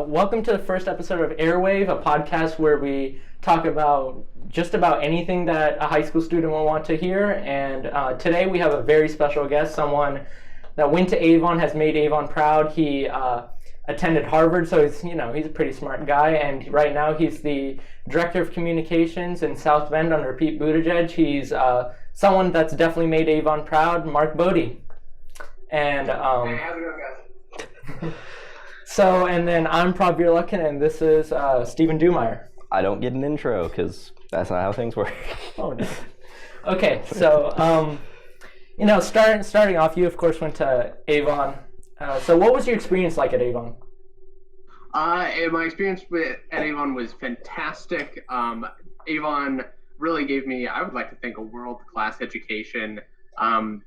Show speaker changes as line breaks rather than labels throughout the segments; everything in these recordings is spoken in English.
welcome to the first episode of Airwave, a podcast where we talk about just about anything that a high school student will want to hear. And today we have a very special guest, someone that went to Avon, has made Avon proud. He attended Harvard, so he's a pretty smart guy. And right now he's the director of communications in South Bend under Pete Buttigieg. He's someone that's definitely made Avon proud, Mark Bode. And
hey, how's it going, guys?
So, and then I'm Prabhvir and this is Stephen Dumeyer.
I don't get an intro because that's not how things work.
Oh, no. Okay, so, starting off, you, of course, went to Avon. So what was your experience like at Avon?
My experience at Avon was fantastic. Avon really gave me, I would like to think, a world-class education.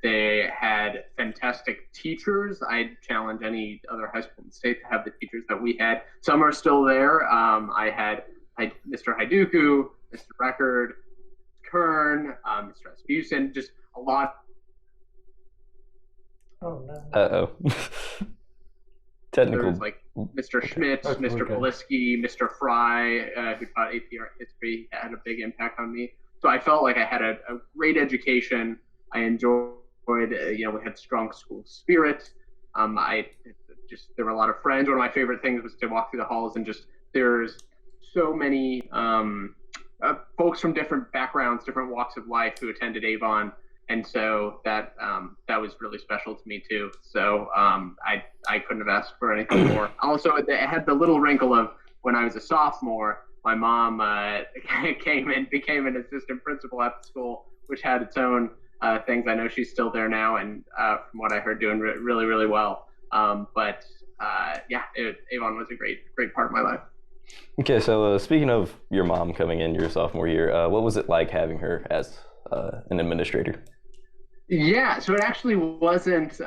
They had fantastic teachers. I'd challenge any other high school in the state to have the teachers that we had. Some are still there. I had Mr. Haiduku, Mr. Record, Kern, Mr. Asmussen, just a lot.
Oh, no.
Uh-oh. Technical.
There's like Mr. Schmidt, Mr. Polisky, Mr. Fry, who taught AP Art History, had a big impact on me. So I felt like I had a great education. I enjoyed, we had strong school spirit. There were a lot of friends. One of my favorite things was to walk through the halls and there's so many folks from different backgrounds, different walks of life who attended Avon. And so that was really special to me too. So I couldn't have asked for anything more. Also, it had the little wrinkle of when I was a sophomore, my mom came and became an assistant principal at the school, which had its own things. I know she's still there now, and from what I heard, doing really, really well. Avon was a great part of my life.
Okay, so speaking of your mom coming in your sophomore year, what was it like having her as an administrator?
Yeah, so it actually wasn't.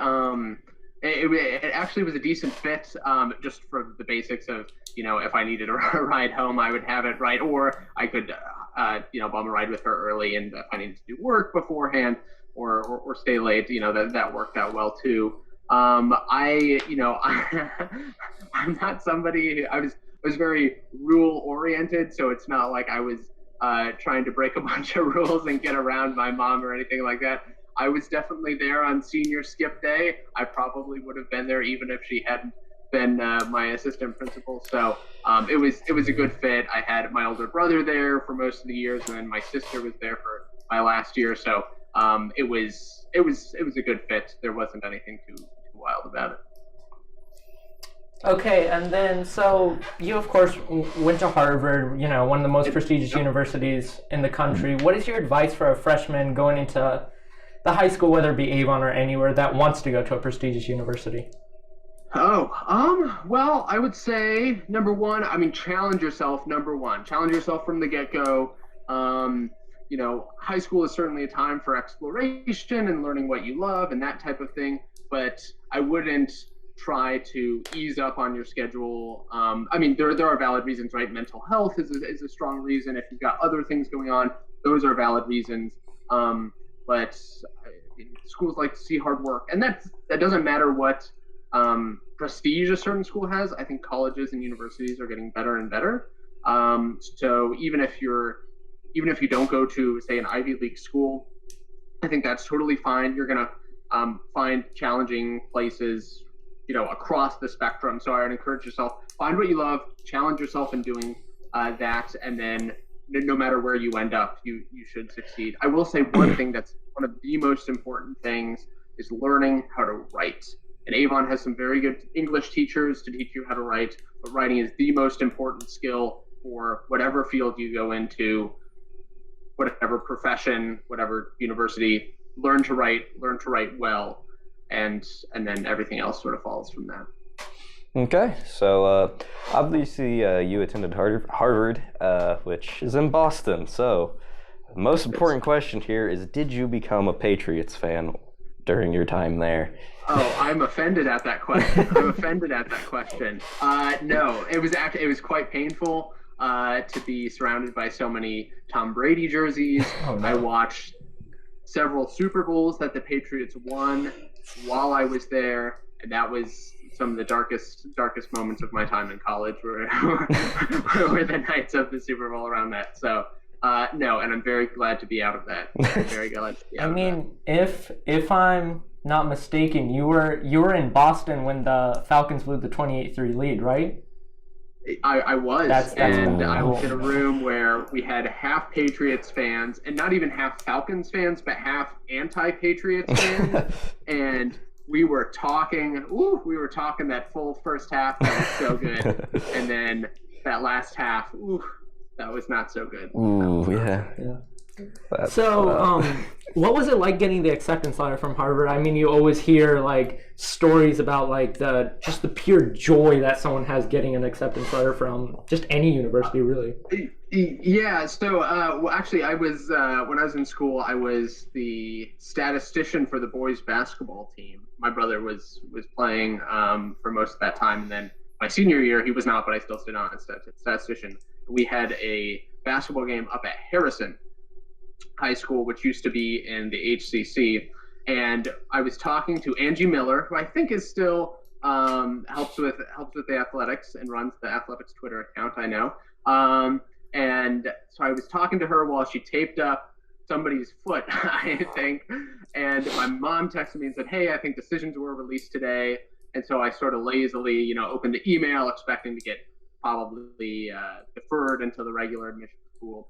It actually was a decent fit, just for the basics of, if I needed a ride home, I would have it right, or I could, bum a ride with her early, and if I needed to do work beforehand or stay late, that worked out well too. I'm not somebody. I was very rule oriented, so it's not like I was trying to break a bunch of rules and get around my mom or anything like that. I was definitely there on senior skip day. I probably would have been there even if she hadn't been my assistant principal. So it was a good fit. I had my older brother there for most of the years, and then my sister was there for my last year. So it was a good fit. There wasn't anything too wild about it.
Okay, and then so you, of course, went to Harvard, one of the most prestigious universities in the country. What is your advice for a freshman going into the high school, whether it be Avon or anywhere, that wants to go to a prestigious university?
Well, I would say, number one, challenge yourself, Challenge yourself from the get-go. High school is certainly a time for exploration and learning what you love and that type of thing, but I wouldn't try to ease up on your schedule. There are valid reasons, right? Mental health is a strong reason. If you've got other things going on, those are valid reasons. But schools like to see hard work, and that doesn't matter what prestige a certain school has. I think colleges and universities are getting better and better. So even if you don't go to, say, an Ivy League school, I think that's totally fine. You're gonna find challenging places, across the spectrum. So I would encourage yourself, find what you love, challenge yourself in doing that, and then no matter where you end up, you should succeed. I will say one thing that's one of the most important things is learning how to write. And Avon has some very good English teachers to teach you how to write, but writing is the most important skill for whatever field you go into, whatever profession, whatever university. Learn to write well, and then everything else sort of falls from that.
Okay, so obviously you attended Harvard, which is in Boston. So the most important question here is, did you become a Patriots fan during your time there?
Oh, I'm offended at that question. No, it was quite painful to be surrounded by so many Tom Brady jerseys. Oh, no. I watched several Super Bowls that the Patriots won while I was there, and that was some of the darkest moments of my time in college were were the nights of the Super Bowl around that. So no, and I'm very glad to be out of that. I'm very glad to be out of that.
if I'm not mistaken, you were in Boston when the Falcons blew the 28-3 lead, right?
I was,
that's
and
cool.
I was in a room where we had half Patriots fans, and not even half Falcons fans, but half anti-Patriots fans, and we were talking that full first half. That was so good, and then that last half, that was not so good.
Ooh, yeah.
So, what was it like getting the acceptance letter from Harvard? I mean, you always hear like stories about like the pure joy that someone has getting an acceptance letter from just any university, really.
Yeah. So, well, actually, I was when I was in school, I was the statistician for the boys basketball team. My brother was playing for most of that time, and then my senior year, he was not, but I still stood on as statistician. We had a basketball game up at Harrison High School, which used to be in the HCC, and I was talking to Angie Miller, who I think is still helps with the athletics and runs the athletics Twitter account, I know. And so I was talking to her while she taped up somebody's foot, I think, and my mom texted me and said, "Hey, I think decisions were released today." And so I sort of lazily, opened the email expecting to get probably deferred until the regular admission school.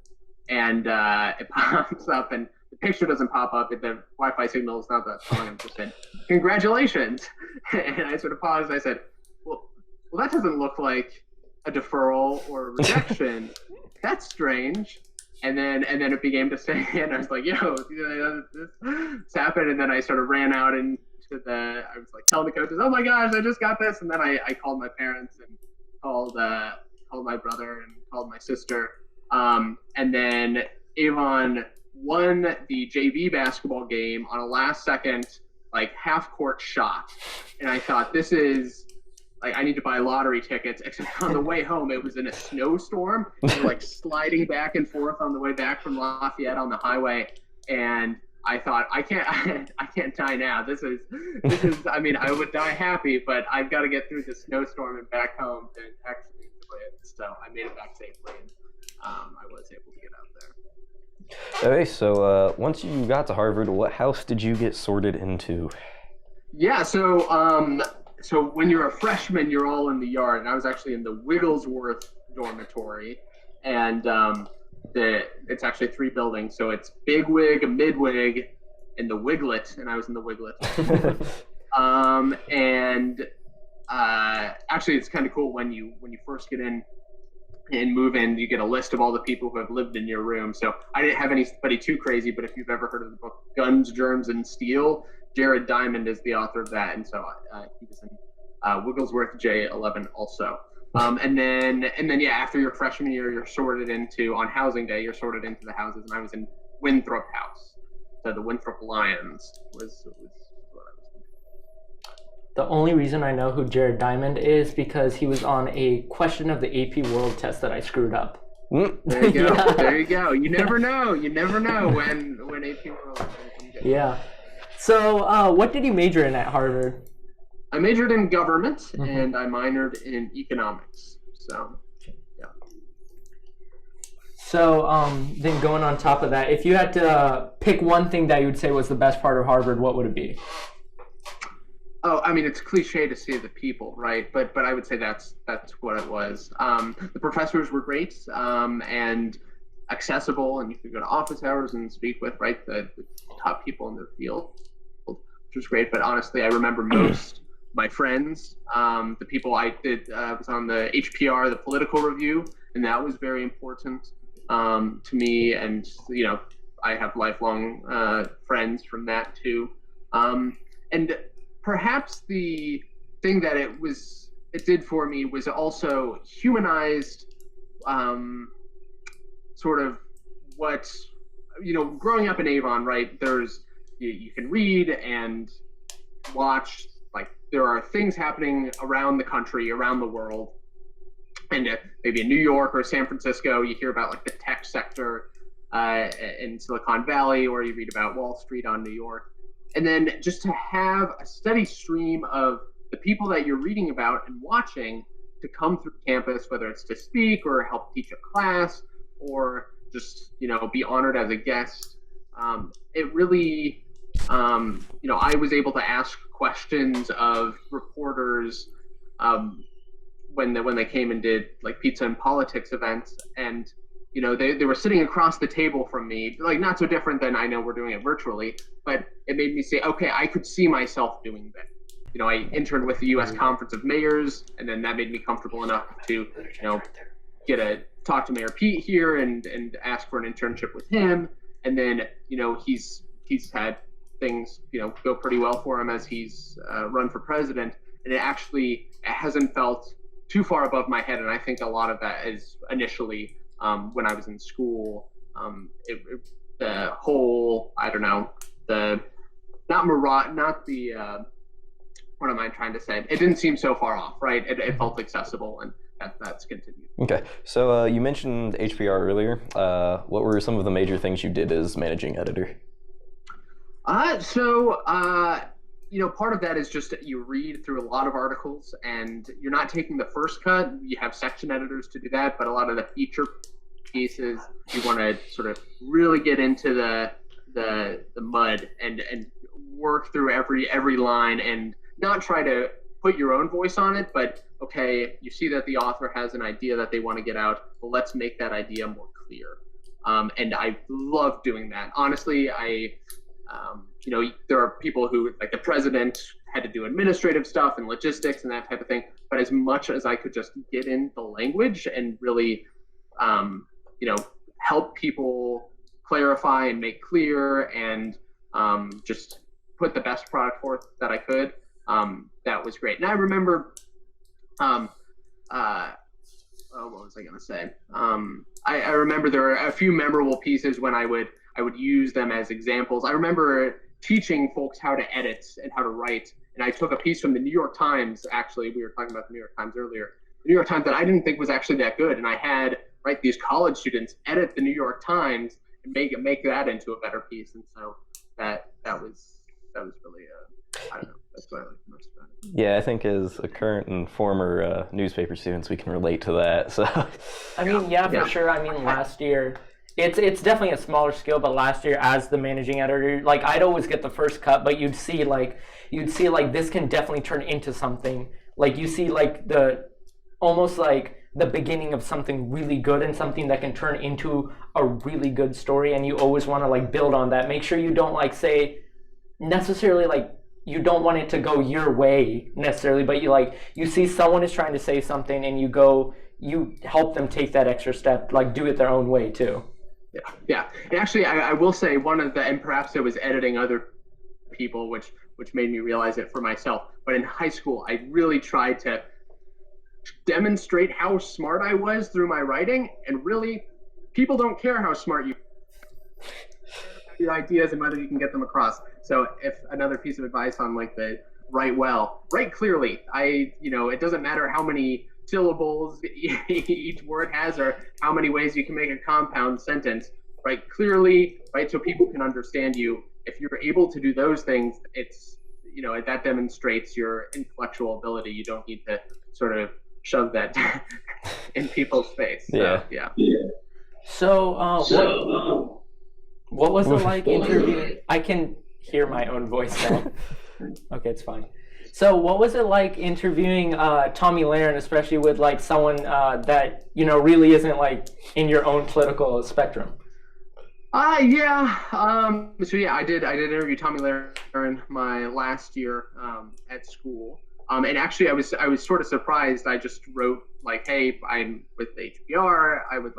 And it pops up, and the picture doesn't pop up. The Wi-Fi signal is not that strong. And just said, "Congratulations!" And I sort of paused. I said, "Well, that doesn't look like a deferral or a rejection. That's strange." And then it began to say, and I was like, "Yo, this happened." And then I sort of ran out I was like telling the coaches, "Oh my gosh, I just got this!" And then I called my parents and called my brother and called my sister. And then Avon won the JV basketball game on a last second, like half court shot. And I thought, this is like, I need to buy lottery tickets. Except on the way home, it was in a snowstorm. We were like sliding back and forth on the way back from Lafayette on the highway. And I thought, I can't die now. This is, I mean, I would die happy, but I've got to get through the snowstorm and back home and actually enjoy it. So I made it back safely. And, I was able to get out there.
Okay, so once you got to Harvard, what house did you get sorted into?
Yeah, so when you're a freshman, you're all in the yard, and I was actually in the Wigglesworth dormitory, and it's actually 3 buildings, so it's Bigwig, Midwig, and the Wiglet, and I was in the Wiglet. Actually, it's kind of cool when you first get in and move in, you get a list of all the people who have lived in your room. So I didn't have anybody too crazy, but if you've ever heard of the book Guns, Germs, and Steel, Jared Diamond is the author of that, and so he was in Wigglesworth J11 also. And then yeah, after your freshman year, you're sorted into, on housing day, you're sorted into the houses, and I was in Winthrop House. So the Winthrop Lions was what I was in.
The only reason I know who Jared Diamond is because he was on a question of the AP World test that I screwed up.
There you go. Yeah. There you go. You never know. You never know when AP World comes in.
Yeah. So what did you major in at Harvard?
I majored in government and I minored in economics. So, yeah.
So then going on top of that, if you had to pick one thing that you would say was the best part of Harvard, what would it be?
Oh, I mean, it's cliche to say the people, right? But I would say that's what it was. The professors were great and accessible, and you could go to office hours and speak with, right, the top people in their field, which was great. But honestly, I remember most my friends, the people I did, was on the HPR, the political review, and that was very important to me. And, I have lifelong friends from that too. And perhaps the thing that it did for me was also humanized sort of what, growing up in Avon, right, you can read and watch, like, there are things happening around the country, around the world, and maybe in New York or San Francisco, you hear about, like, the tech sector in Silicon Valley, or you read about Wall Street on New York. And then just to have a steady stream of the people that you're reading about and watching to come through campus, whether it's to speak or help teach a class or just, be honored as a guest. It really, I was able to ask questions of reporters when they came and did like pizza and politics events, and they were sitting across the table from me, like not so different than I know we're doing it virtually, but it made me say, okay, I could see myself doing that. I interned with the U.S. Conference of Mayors, and then that made me comfortable enough to, talk to Mayor Pete here and ask for an internship with him. And then, he's had things, go pretty well for him as he's run for president. And it hasn't felt too far above my head. And I think a lot of that is initially when I was in school, the whole, I don't know, what am I trying to say? It didn't seem so far off, right? It felt accessible, and that's continued.
Okay, so you mentioned HPR earlier. What were some of the major things you did as managing editor?
Part of that is just you read through a lot of articles, and you're not taking the first cut. You have section editors to do that, but a lot of the feature pieces, you want to sort of really get into the mud and work through every line and not try to put your own voice on it, but okay, you see that the author has an idea that they want to get out, well, let's make that idea more clear. And I love doing that. Honestly, there are people who, like the president, had to do administrative stuff and logistics and that type of thing, but as much as I could just get in the language and really, help people clarify and make clear and just put the best product forth that I could, that was great. And I remember, what was I going to say? I remember there were a few memorable pieces when I would use them as examples. I remember teaching folks how to edit and how to write. And I took a piece from the New York Times, actually, we were talking about the New York Times earlier, the New York Times that I didn't think was actually that good. And I had, these college students edit the New York Times and make that into a better piece. And so that was really, I don't know, that's what I like most about it.
Yeah, I think as a current and former newspaper students, we can relate to that. So,
for sure. Last year, it's definitely a smaller scale, but last year as the managing editor, I'd always get the first cut, but you'd see this can definitely turn into something. You see almost the beginning of something really good and something that can turn into a really good story, and you always want to build on that. Make sure you don't say necessarily you don't want it to go your way necessarily, but you see someone is trying to say something and you help them take that extra step, do it their own way too.
Yeah. And actually, I will say and perhaps it was editing other people, which made me realize it for myself. But in high school, I really tried to demonstrate how smart I was through my writing, and really, people don't care how smart you your ideas and whether you can get them across. So if another piece of advice on the write clearly. It doesn't matter how many syllables each word has or how many ways you can make a compound sentence. Write clearly, right, so people can understand you. If you're able to do those things, it's that demonstrates your intellectual ability. You don't need to sort of shove that in people's face. So, yeah.
So, what was it like interviewing? I can hear my own voice now. Okay, it's fine. So what was it like interviewing Tomi Lahren, especially with someone that really isn't in your own political spectrum?
I did interview Tomi Lahren my last year at school. And actually I was sort of surprised. I just wrote hey, I'm with HBR. I'm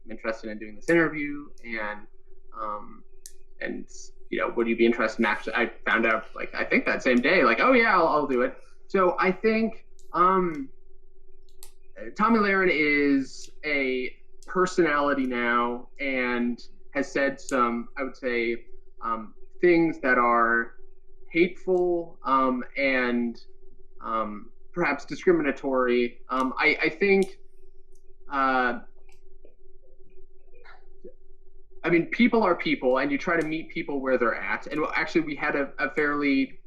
interested in doing this interview, and would you be interested in actually, I found out I think that same day, oh yeah, I'll do it. So I think Tomi Lahren is a personality now and has said some, I would say, things that are hateful and perhaps discriminatory. I think people are people, and you try to meet people where they're at. And actually, we had a fairly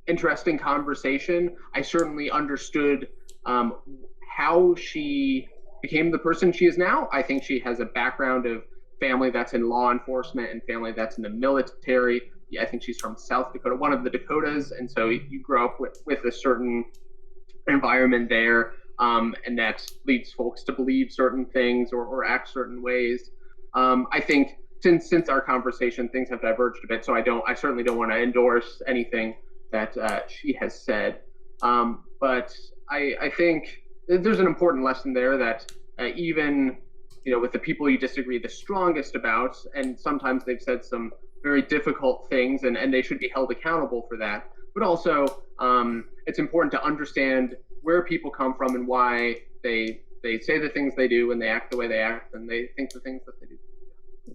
interesting conversation. I certainly understood how she became the person she is now. I think she has a background of family that's in law enforcement and family that's in the military. I think she's from South Dakota, one of the Dakotas, and so you grow up with a certain environment there, and that leads folks to believe certain things or act certain ways. I think since our conversation, things have diverged a bit, so I certainly don't want to endorse anything that she has said. But I think there's an important lesson there that even with the people you disagree the strongest about, and sometimes they've said some very difficult things, and they should be held accountable for that. But also, it's important to understand where people come from and why they say the things they do and they act the way they act and they think the things that they do.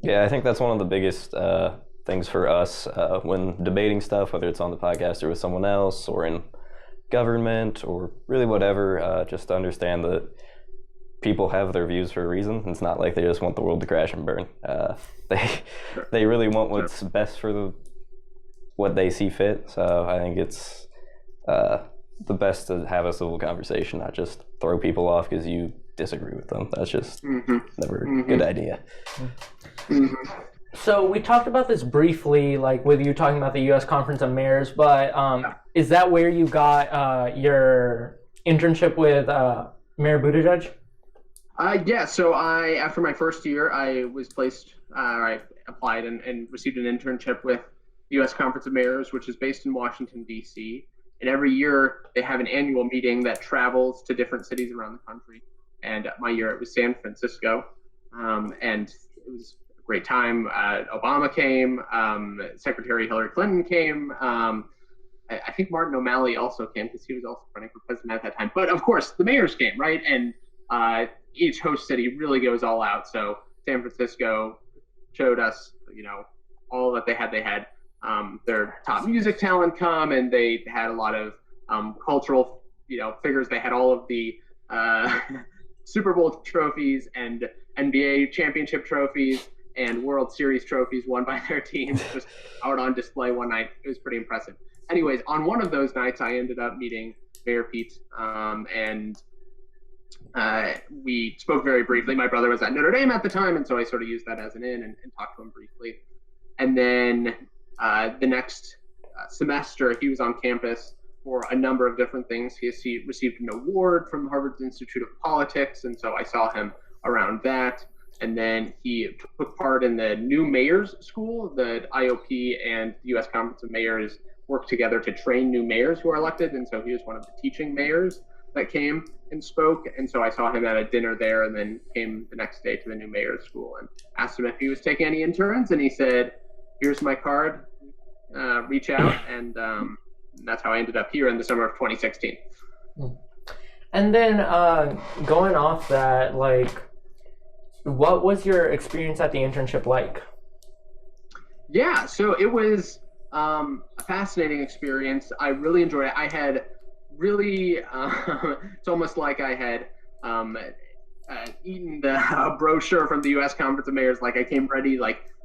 Yeah, I think that's one of the biggest things for us when debating stuff, whether it's on the podcast or with someone else or in government or really whatever, just to understand that people have their views for a reason. It's not like they just want the world to crash and burn. They really want what's best for what they see fit. So I think it's the best to have a civil conversation, not just throw people off because you disagree with them. That's just never a good idea.
So we talked about this briefly, like with you talking about the U.S. Conference of Mayors, but is that where you got your internship with Mayor Buttigieg?
Yeah, so after my first year, I was I applied and received an internship with the U.S. Conference of Mayors, which is based in Washington, D.C. And every year they have an annual meeting that travels to different cities around the country. And my year it was San Francisco, and it was a great time. Obama came, Secretary Hillary Clinton came. I think Martin O'Malley also came because he was also running for president at that time. But of course, the mayors came, right? And each host city really goes all out. So San Francisco showed us, all that they had. They had their top music talent come, and they had a lot of cultural, figures. They had all of the Super Bowl trophies and NBA championship trophies and World Series trophies won by their teams just out on display one night. It was pretty impressive. Anyways, on one of those nights, I ended up meeting Mayor Pete, and we spoke very briefly. My brother was at Notre Dame at the time, and so I sort of used that as an in and talked to him briefly. And then the next semester, he was on campus for a number of different things. He received an award from Harvard's Institute of Politics, and so I saw him around that. And then he took part in the new mayor's school. The IOP and the U.S. Conference of Mayors work together to train new mayors who are elected, and so he was one of the teaching mayors that came and spoke. And so I saw him at a dinner there, and then came the next day to the new mayor's school and asked him if he was taking any interns, and he said, "Here's my card, reach out," and that's how I ended up here in the summer of 2016.
And then going off that, what was your experience at the internship like?
Yeah, so it was a fascinating experience. I really enjoyed it. I had really, it's almost like I had eaten the brochure from the U.S. Conference of Mayors. Like I came ready,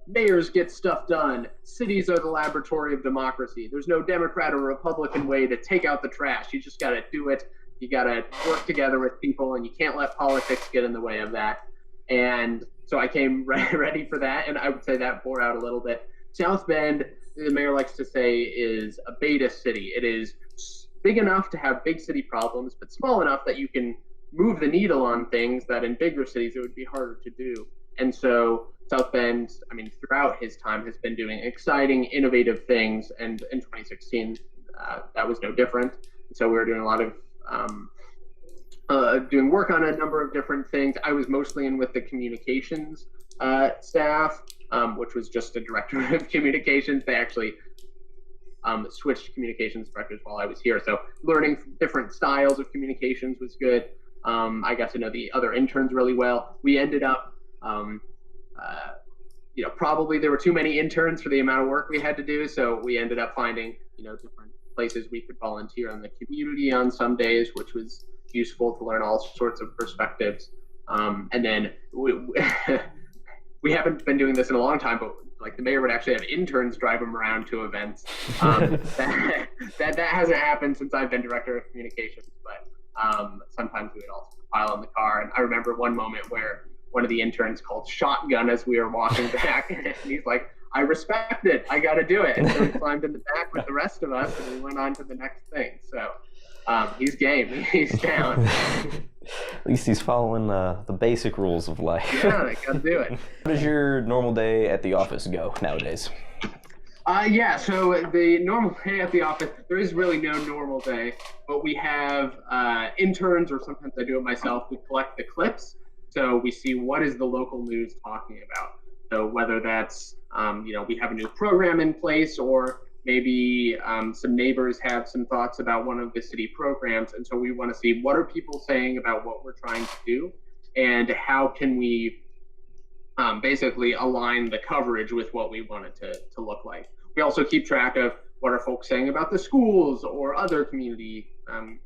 mayors get stuff done. Cities are the laboratory of democracy. There's no Democrat or Republican way to take out the trash. You just got to do it. You got to work together with people, and you can't let politics get in the way of that. And so I came ready for that, and I would say that bore out a little bit. South Bend, the mayor likes to say, is a beta city. It is big enough to have big city problems, but small enough that you can move the needle on things that in bigger cities it would be harder to do. And so South Bend, throughout his time, has been doing exciting, innovative things, and in 2016, that was no different. So we were doing a lot of doing work on a number of different things. I was mostly in with the communications staff, which was just a director of communications. They actually switched communications directors while I was here. So learning different styles of communications was good. I got to know the other interns really well. We ended up, probably there were too many interns for the amount of work we had to do. So we ended up finding, different places we could volunteer in the community on some days, which was useful to learn all sorts of perspectives. And then we haven't been doing this in a long time, but like the mayor would actually have interns drive him around to events. That hasn't happened since I've been director of communications, but sometimes we would also pile in the car. And I remember one moment where one of the interns called shotgun as we were walking back, and he's like, I respect it, I got to do it. And so he climbed in the back with the rest of us, and we went on to the next thing. So he's game, he's down.
At least he's following the basic rules of life.
Yeah, they got to do it.
How does your normal day at the office go nowadays?
So the normal day at the office, there is really no normal day, but we have interns, or sometimes I do it myself. We collect the clips, so we see what is the local news talking about. So whether that's, we have a new program in place, or maybe some neighbors have some thoughts about one of the city programs. And so we want to see what are people saying about what we're trying to do, and how can we basically align the coverage with what we want it to look like. We also keep track of what are folks saying about the schools or other community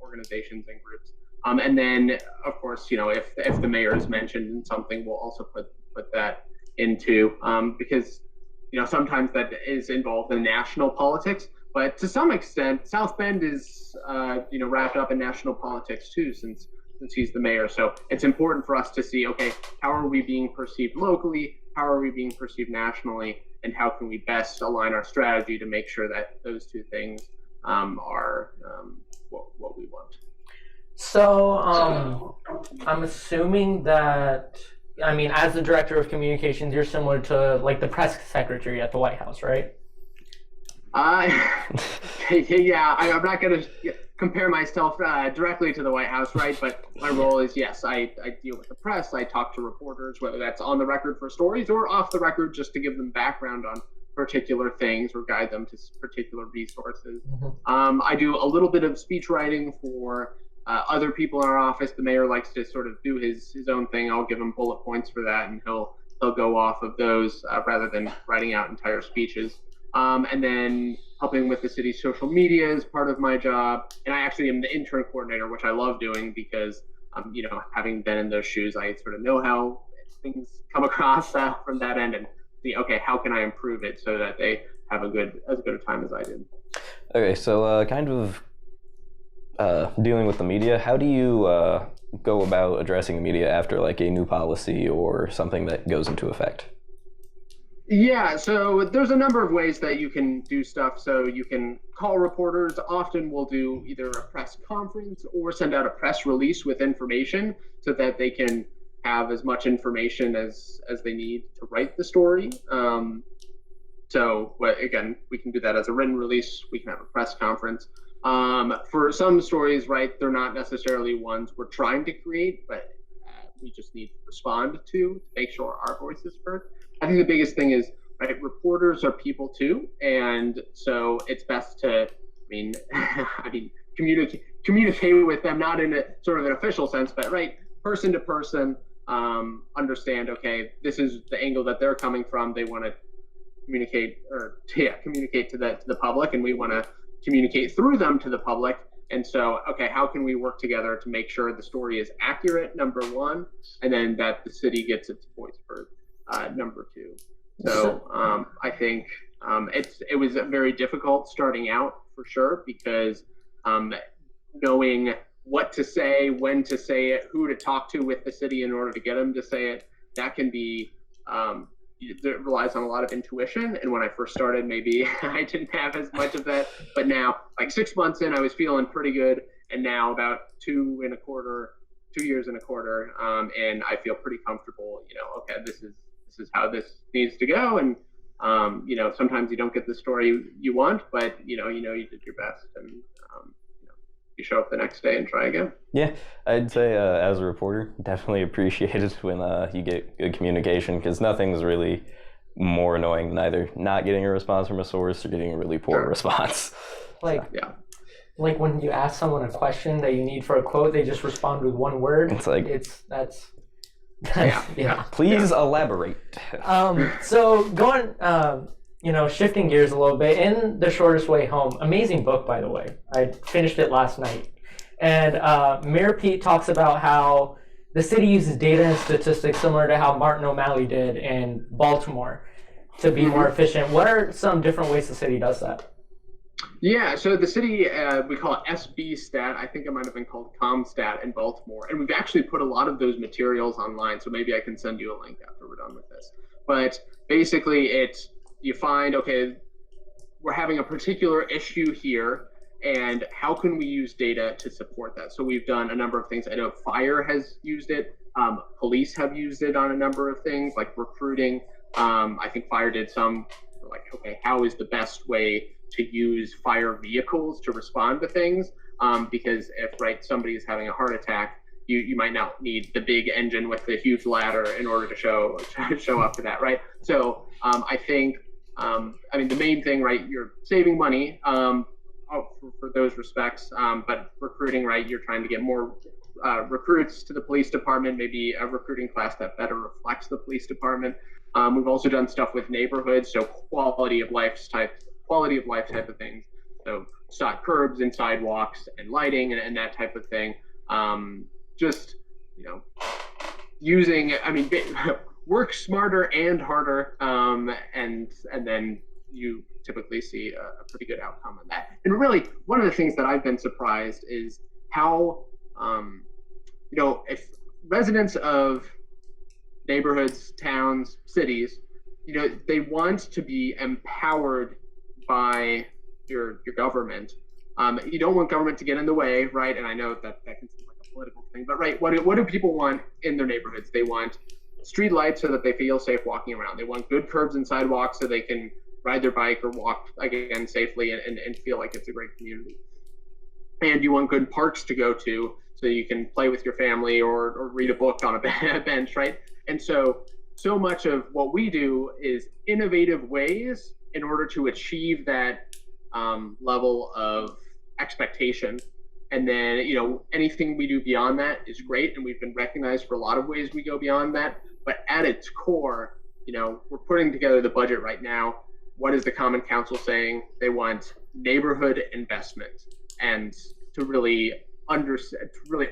organizations and groups. And then, of course, if the mayor is mentioned in something, we'll also put that into, because sometimes that is involved in national politics, but to some extent, South Bend is wrapped up in national politics too, since he's the mayor. So it's important for us to see, okay, how are we being perceived locally? How are we being perceived nationally? And how can we best align our strategy to make sure that those two things are what we want?
So I'm assuming that, as the director of communications, you're similar to like the press secretary at the White House, right?
Yeah, I'm not going to compare myself directly to the White House, right? But my role is, yes, I deal with the press. I talk to reporters, whether that's on the record for stories or off the record, just to give them background on particular things or guide them to particular resources. Mm-hmm. I do a little bit of speech writing for other people in our office. The mayor likes to sort of do his own thing. I'll give him bullet points for that, and he'll go off of those rather than writing out entire speeches. And then helping with the city's social media is part of my job. And I actually am the intern coordinator, which I love doing because, having been in those shoes, I sort of know how things come across from that end, and see, okay, how can I improve it so that they have as good a time as I did.
Okay, so kind of dealing with the media, how do you go about addressing the media after like a new policy or something that goes into effect?
Yeah, so there's a number of ways that you can do stuff. So you can call reporters. Often we'll do either a press conference or send out a press release with information so that they can have as much information as they need to write the story. Again, we can do that as a written release. We can have a press conference. For some stories, right, they're not necessarily ones we're trying to create, but we just need to respond to make sure our voice is heard. I think the biggest thing is, right, reporters are people too, and so it's best to, communicate with them, not in a sort of an official sense, but right, person to person, understand, okay, this is the angle that they're coming from. They want to communicate to the public, and we want to communicate through them to the public. And so, okay, how can we work together to make sure the story is accurate, number one, and then that the city gets its voice heard, number two. So I think it was very difficult starting out for sure, because knowing what to say, when to say it, who to talk to with the city in order to get them to say it, that can be, it relies on a lot of intuition. And when I first started, maybe I didn't have as much of that, but now, like 6 months in, I was feeling pretty good. And now about 2 years and a quarter, and I feel pretty comfortable, okay, this is how this needs to go. And, sometimes you don't get the story you want, but you did your best, and, you show up the next day and try again.
Yeah, I'd say as a reporter, definitely appreciate it when you get good communication, because nothing's really more annoying than either not getting a response from a source or getting a really poor response.
Like when you ask someone a question that you need for a quote, they just respond with one word.
It's like
yeah.
Please elaborate.
So going, shifting gears a little bit, In the Shortest Way Home, amazing book, by the way. I finished it last night. And Mayor Pete talks about how the city uses data and statistics similar to how Martin O'Malley did in Baltimore. to be more efficient. What are some different ways the city does that?
Yeah, so the city, we call it SB Stat. I think it might have been called ComStat in Baltimore. And we've actually put a lot of those materials online, so maybe I can send you a link after we're done with this. But basically, you find, okay, we're having a particular issue here, and how can we use data to support that? So we've done a number of things. I know fire has used it. Police have used it on a number of things, like recruiting. I think fire did some, like, okay, how is the best way to use fire vehicles to respond to things? Because if somebody is having a heart attack, you might not need the big engine with the huge ladder in order to show up to that, right? So I think, the main thing, right, you're saving money for those respects, but recruiting, right, you're trying to get more recruits to the police department, maybe a recruiting class that better reflects the police department. We've also done stuff with neighborhoods, so quality of life type of things. So curbs and sidewalks and lighting and that type of thing. Just, using, work smarter and harder, and then you typically see a pretty good outcome on that. And really, one of the things that I've been surprised is how, if residents of neighborhoods, towns, cities, they want to be empowered by your government. You don't want government to get in the way, right? And I know that can seem like a political thing, but right, what do people want in their neighborhoods? They want street lights so that they feel safe walking around. They want good curbs and sidewalks so they can ride their bike or walk again safely and feel like it's a great community. And you want good parks to go to so you can play with your family or read a book on a bench, right? And so much of what we do is innovative ways in order to achieve that level of expectation. And then, anything we do beyond that is great. And we've been recognized for a lot of ways we go beyond that. But at its core, we're putting together the budget right now. What is the Common Council saying? They want neighborhood investment, and to really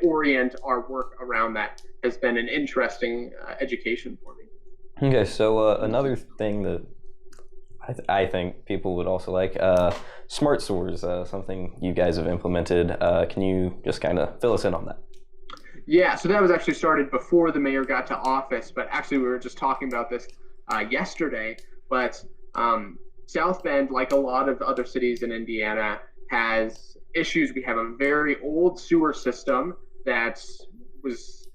orient our work around that has been an interesting education for me.
Okay, so another thing that I think people would also like, smart sewers, something you guys have implemented. Can you just kind of fill us in on that?
Yeah, so that was actually started before the mayor got to office, but actually we were just talking about this yesterday. But South Bend, like a lot of other cities in Indiana, has issues. We have a very old sewer system that was,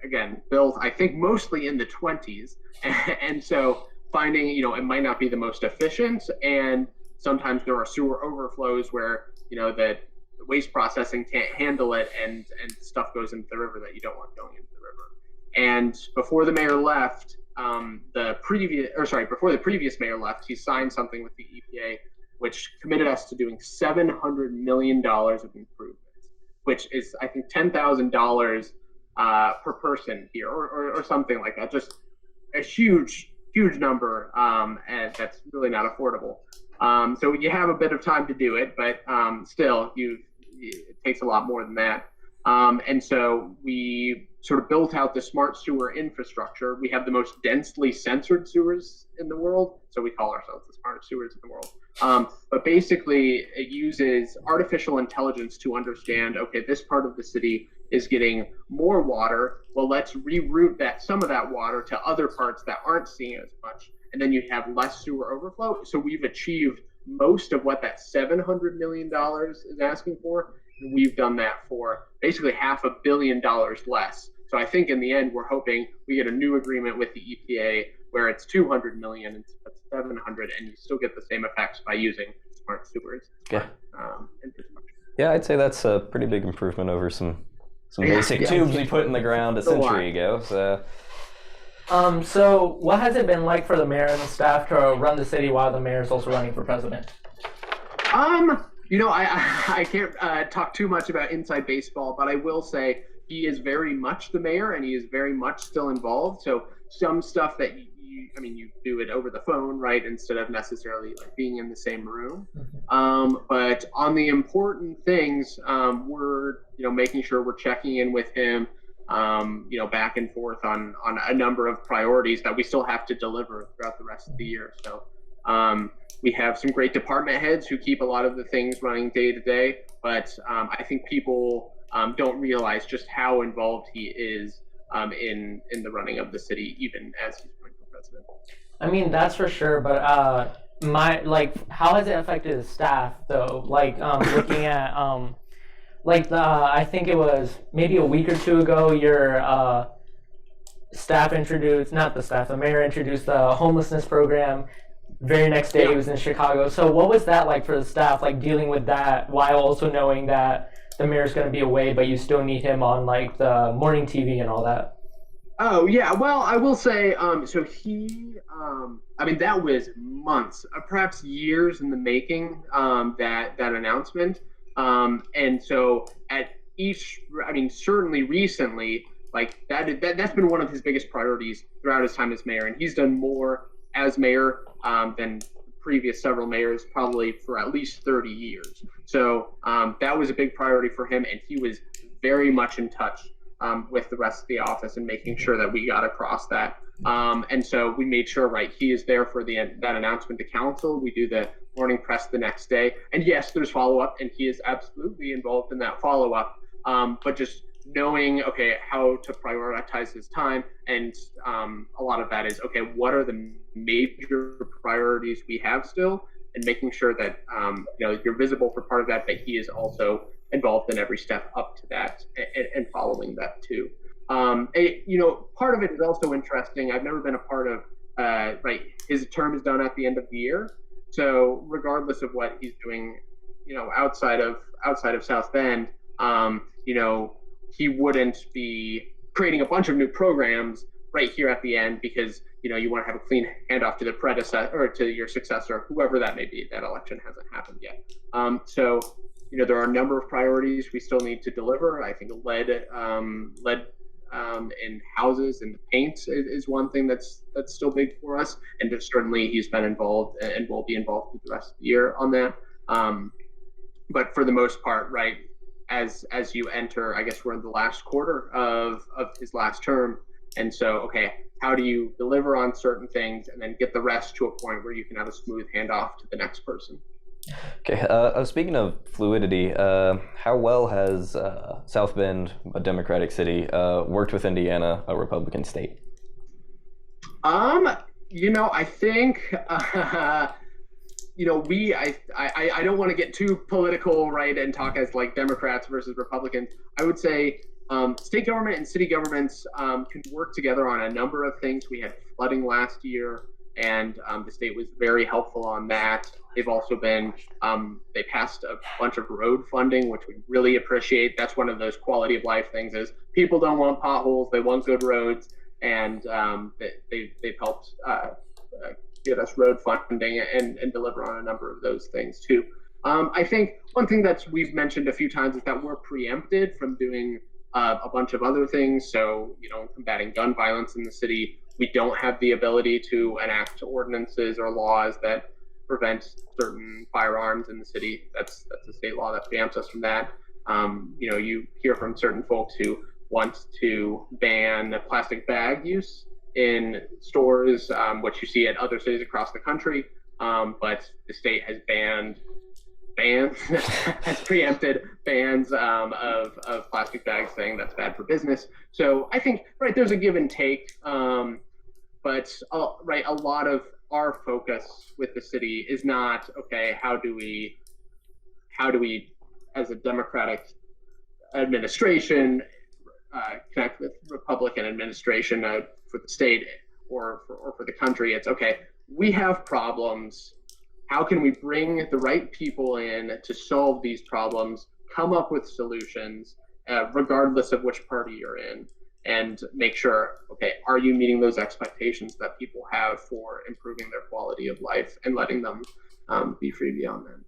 again, built, I think, mostly in the 20s. And so finding, it might not be the most efficient, and sometimes there are sewer overflows where, that the waste processing can't handle it, and stuff goes into the river that you don't want going into the river. And before the mayor left, before the previous mayor left, he signed something with the EPA, which committed us to doing $700 million of improvements, which is, I think, $10,000 per person here, or something like that. Just a huge number, and that's really not affordable. So you have a bit of time to do it, but still, it takes a lot more than that. And so we sort of built out the smart sewer infrastructure. We have the most densely sensored sewers in the world, so we call ourselves the smartest sewers in the world. But basically, it uses artificial intelligence to understand, okay, this part of the city is getting more water. Well, let's reroute some of that water to other parts that aren't seeing as much, and then you have less sewer overflow. So we've achieved most of what that $700 million is asking for. And we've done that for basically $500 million less. So I think in the end, we're hoping we get a new agreement with the EPA where it's $200 million instead of $700, and you still get the same effects by using smart sewers.
Yeah.
Infrastructure.
Yeah, I'd say that's a pretty big improvement over some basic tubes we put in the ground a century ago.
So what has it been like for the mayor and the staff to run the city while the mayor is also running for president?
I can't talk too much about inside baseball, but I will say he is very much the mayor, and he is very much still involved. So some stuff that you do it over the phone, right, instead of necessarily being in the same room. Mm-hmm. But on the important things, we're making sure we're checking in with him back and forth on a number of priorities that we still have to deliver throughout the rest of the year. So we have some great department heads who keep a lot of the things running day to day, but I think people don't realize just how involved he is in the running of the city, even as he's running for president.
I mean, that's for sure, but how has it affected his staff though? Looking at I think it was maybe a week or two ago, your the mayor introduced the homelessness program. Very next day, he was in Chicago. So what was that like for the staff, like dealing with that while also knowing that the mayor's going to be away, but you still need him on like the morning TV and all that?
Oh yeah, well I will say, so he, that was months, perhaps years in the making, that announcement, and so at each, certainly recently, like that's been one of his biggest priorities throughout his time as mayor, and he's done more as mayor than previous several mayors probably for at least 30 years. So that was a big priority for him, and he was very much in touch with the rest of the office and making sure that we got across that. And so we made sure, he is there for that announcement to council. We do the morning press the next day. And yes, there's follow-up, and he is absolutely involved in that follow-up. But just knowing, how to prioritize his time. And a lot of that is, what are the major priorities we have still? And making sure that, you're visible for part of that, but he is also involved in every step up to that and following that too. Part of it is also interesting. I've never been a part of, his term is done at the end of the year. So regardless of what he's doing, outside of South Bend, he wouldn't be creating a bunch of new programs right here at the end because, you want to have a clean handoff to the predecessor or to your successor, whoever that may be. That election hasn't happened yet. So there are a number of priorities we still need to deliver. I think lead in houses and paint is one thing that's still big for us. And certainly he's been involved and will be involved through the rest of the year on that. But for the most part, as you enter, I guess we're in the last quarter of his last term. And so, how do you deliver on certain things and then get the rest to a point where you can have a smooth handoff to the next person?
Okay, speaking of fluidity, how well has South Bend, a Democratic city, worked with Indiana, a Republican state?
I think, I don't want to get too political, and talk as Democrats versus Republicans. I would say state government and city governments can work together on a number of things. We had flooding last year, and the state was very helpful on that. They've also been, they passed a bunch of road funding, which we really appreciate. That's one of those quality of life things is people don't want potholes, they want good roads, and they've helped get us road funding and deliver on a number of those things too. I think one thing that we've mentioned a few times is that we're preempted from doing a bunch of other things. So, combating gun violence in the city, we don't have the ability to enact ordinances or laws that prevent certain firearms in the city. That's a state law that preempts us from that. You hear from certain folks who want to ban plastic bag use in stores, which you see at other cities across the country. But the state has has preempted bans of plastic bags, saying that's bad for business. So I think, there's a give and take. But a lot of our focus with the city is not, how do we, as a Democratic administration, connect with Republican administration for the state or for the country. It's we have problems. How can we bring the right people in to solve these problems, come up with solutions, regardless of which party you're in, and make sure, are you meeting those expectations that people have for improving their quality of life and letting them be free beyond that?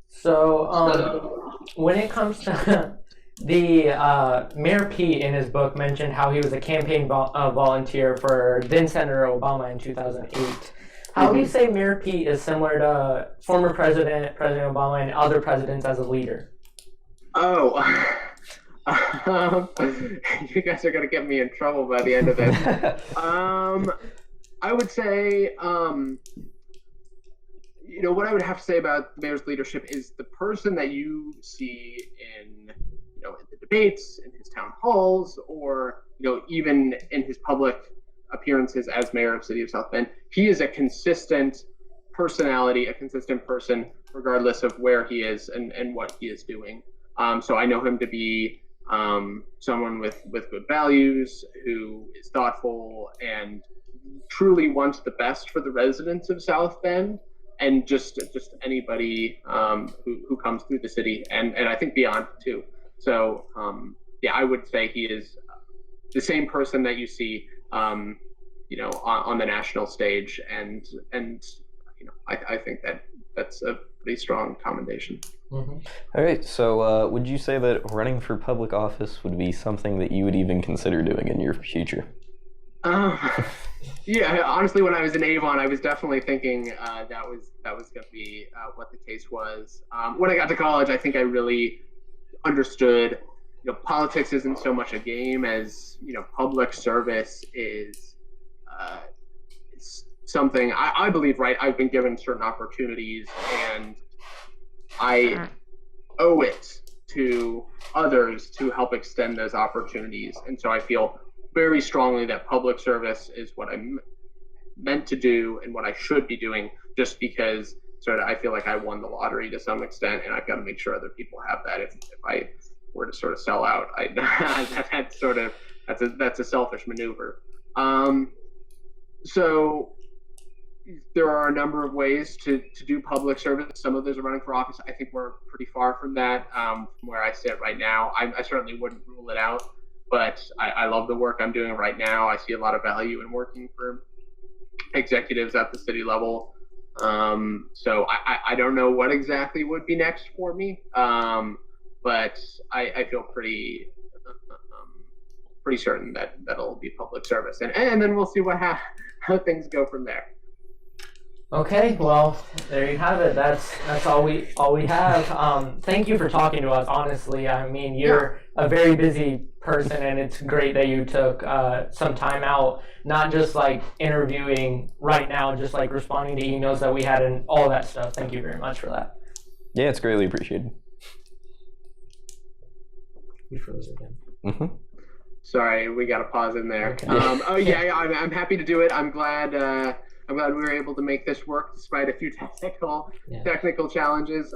So when it comes to the Mayor Pete in his book mentioned how he was a campaign volunteer for then Senator Obama in 2008. How do you say Mayor Pete is similar to former President Obama and other presidents as a leader?
Oh, You guys are gonna get me in trouble by the end of this. I would say, what I would have to say about the mayor's leadership is the person that you see in the debates, in his town halls, or even in his public appearances as mayor of the city of South Bend. He is a consistent personality, a consistent person, regardless of where he is and what he is doing. So I know him to be someone with good values, who is thoughtful and truly wants the best for the residents of South Bend, and just anybody who comes through the city, and I think beyond too. So I would say he is the same person that you see on the national stage, and I think that's a pretty strong commendation.
Mm-hmm. All right, so would you say that running for public office would be something that you would even consider doing in your future?
Yeah, honestly, when I was in Avon, I was definitely thinking that was going to be what the case was. When I got to college, I think I really understood, politics isn't so much a game as, public service is something I believe, right? I've been given certain opportunities, and I owe it to others to help extend those opportunities. And so I feel very strongly that public service is what I'm meant to do and what I should be doing, just because I feel like I won the lottery to some extent, and I've got to make sure other people have that. If I were to sort of sell out, that's a selfish maneuver. So there are a number of ways to do public service. Some of those are running for office. I think we're pretty far from that, from where I sit right now. I certainly wouldn't rule it out, but I love the work I'm doing right now. I see a lot of value in working for executives at the city level. So I don't know what exactly would be next for me, but I feel pretty certain that that'll be public service, and then we'll see how things go from there.
Okay, well, there you have it. That's all we have. Thank you for talking to us. Honestly, I mean, you're a very busy person, and it's great that you took some time out, not just like interviewing right now, just like responding to emails that we had and all that stuff. Thank you very much for that.
Yeah, it's greatly appreciated.
You froze again.
Mm-hmm.
Sorry, we got to pause in there.
Okay.
I'm happy to do it. I'm glad we were able to make this work despite a few technical challenges.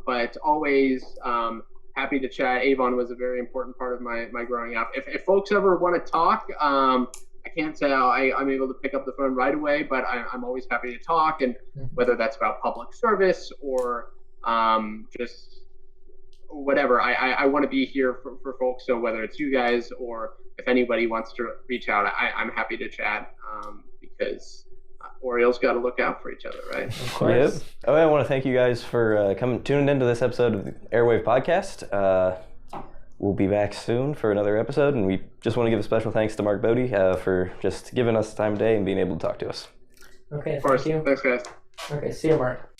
But always happy to chat. Avon was a very important part of my growing up. If folks ever want to talk, I can't say I'm able to pick up the phone right away, but I'm always happy to talk, and whether that's about public service or just whatever. I want to be here for folks. So whether it's you guys or if anybody wants to reach out, I'm happy to chat, because Orioles got to look out for each other, right?
Of course.
Yep. Oh, I want to thank you guys for tuning into this episode of the Airwave Podcast. We'll be back soon for another episode, and we just want to give a special thanks to Mark Bode for just giving us time today and being able to talk to us.
Okay,
of course.
thank you.
Thanks, guys.
Okay, see you, Mark.